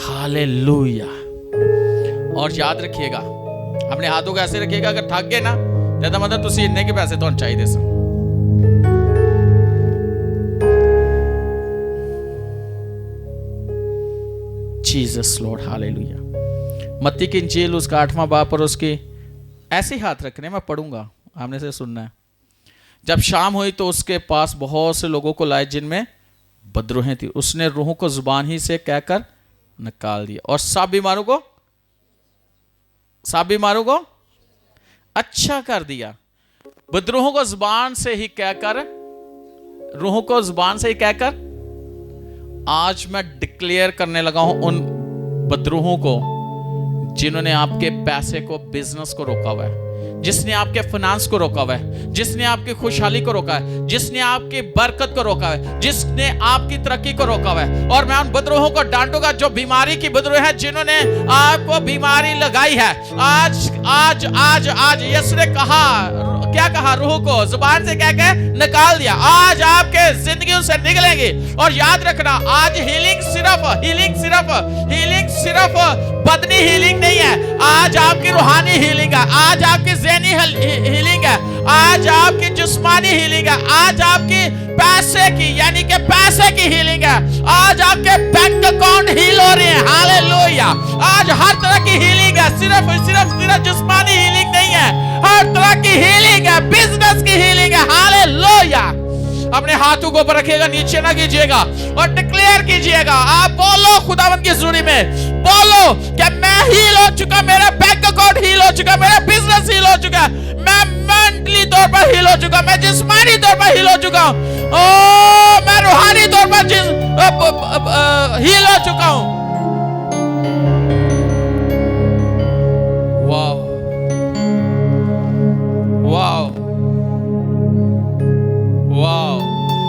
hallelujah. और याद रखिएगा, अपने हाथों को ऐसे रखिएगा, अगर थक गए ना ज्यादा मतलब तुसी इन्ने के पैसे तो चाहिए सन। Jesus Lord, hallelujah. मत्ती की इंजील उसका 8वां बाब पर उसके ऐसे हाथ रखने, मैं पढ़ूंगा, आपने से सुनना है। जब शाम हुई तो उसके पास बहुत से लोगों को लाए जिनमें बदरूहें थी। उसने रूहों को जुबान ही से कहकर निकाल दिया, और सब बीमारों को अच्छा कर दिया। बदरूहों को जुबान से ही कहकर, रूहों को जुबान से ही कहकर, आज मैं डिक्लेयर करने लगा हूं उन बदरूहों को जिन्होंने आपके पैसे को, बिजनेस को रोका हुआ है, जिसने आपके फाइनेंस को रोका हुआ है, जिसने आपकी खुशहाली को रोका है, जिसने आपकी बरकत को रोका है, जिसने आपकी तरक्की को रोका हुआ है। और मैं उन बदरूहों को डांटूंगा जो बीमारी की बदरूह है, जिन्होंने आपको बीमारी लगाई है। आज आज आज आज यीशु ने कहा, क्या कहा? रूह को जुबान से कह के निकाल दिया। आज आपके जिंदगी से निकलेंगी। और याद रखना, आज हीलिंग सिर्फ बदनी हीलिंग नहीं है, आज आपकी रूहानी हीलिंग है, आज आपकी ज़हनी हीलिंग है, आज आपकी जिस्मानी हीलिंग है, आज आपकी पैसे की यानी कि पैसे की हीलिंग है, आज आपके बैंक अकाउंट हील हो रहे हैं। हालेलुया। आज हर तरह की हीलिंग है, सिर्फ जिस्मानी हीलिंग नहीं है, हर तरह की हीलिंग है। अपने हाथों को ऊपर रखिएगा, नीचे ना कीजिएगा और डिक्लेयर कीजिएगा। आप बोलो खुदावंद की हज़ूरी में, बोलो कि मैं हील हो चुका, मेरा बैंक अकाउंट हील हो चुका, मेरा बिजनेस हील हो चुका, मैं मेंटली तौर पर हील हो चुका, मैं जिस्मानी तौर पर हील हो चुका हूं, ओ मैं रूहानी तौर पर हील हो चुका हूं। वाह वाह वाह।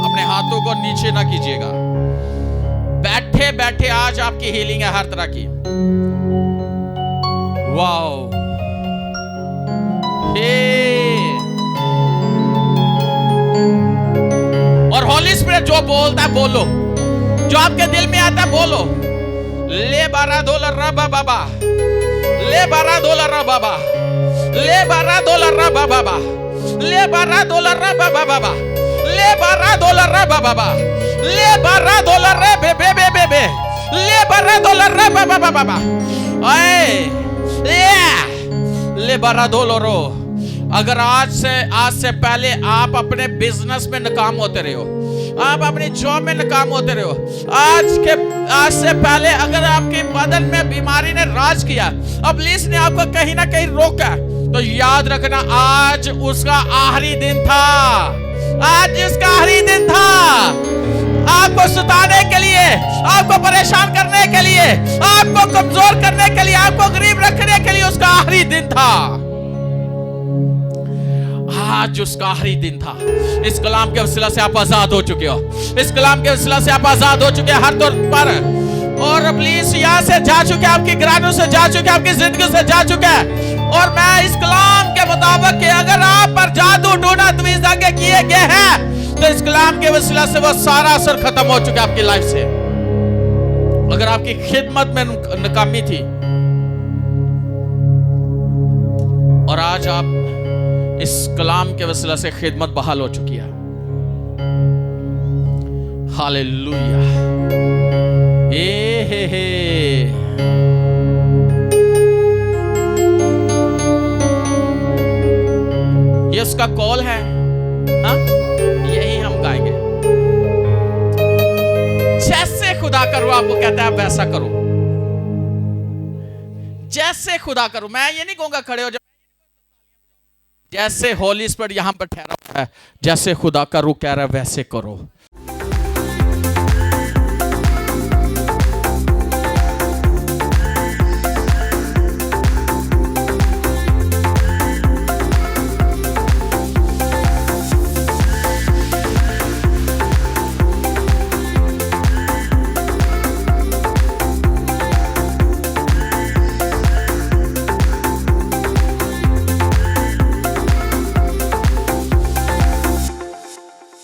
अपने हाथों को नीचे ना कीजिएगा। बैठे बैठे आज आपकी हीलिंग है हर तरह की। वाह। और होली स्पिरिट जो बोलता है बोलो, जो आपके दिल में आता है बोलो। ले $12 बाबा, ले $12 बाबा, ले $12 बाबा, ले $12 बाबा, ले $12 बाबा, ले $12 बे ले $12 बाबा, ले $12। अगर आज से पहले आप अपने बिजनेस में नाकाम होते रहे हो, आप अपनी जॉब में नाकाम होते रहे हो, आज से पहले अगर आपके बदन में बीमारी ने राज किया, इब्लीस ने आपको कहीं ना कहीं रोका, तो याद रखना आज उसका आखिरी दिन था। आज इसका आखिरी दिन था। आपको सुताने के लिए, आपको परेशान करने के लिए, आपको कमजोर करने के लिए, आपको गरीब रखने के लिए उसका आखिरी दिन था। आज उसका आखिरी दिन था। इस कलाम के वसीला से आप आजाद हो चुके हो। इस कलाम के वसीला से आप आजाद हो चुके हैं हर तौर पर। और इब्लीस यहाँ से जा चुके, आपकी घरानों से जा चुके, आपकी जिंदगी से जा चुका है। और मैं इस कलाम के मुताबिक कि अगर आप पर जादू टोना तवीज़ आगे किए गए हैं, तो इस कलाम के वसीला से वो सारा असर खत्म हो चुका है आपकी लाइफ से। अगर आपकी खिदमत में नाकामी थी और आज आप इस कलाम के वसीला से खिदमत बहाल हो चुकी है। हालेलुया। हे ये उसका कॉल है। हाँ, यही हम गाएंगे। जैसे खुदा करो, आपको कहता है वैसा करो। जैसे खुदा करो। मैं ये नहीं कहूंगा खड़े हो जाओ। जैसे होली स्पिरिट यहां पर ठहरा है, जैसे खुदा का रूह कह रहा है वैसे करो।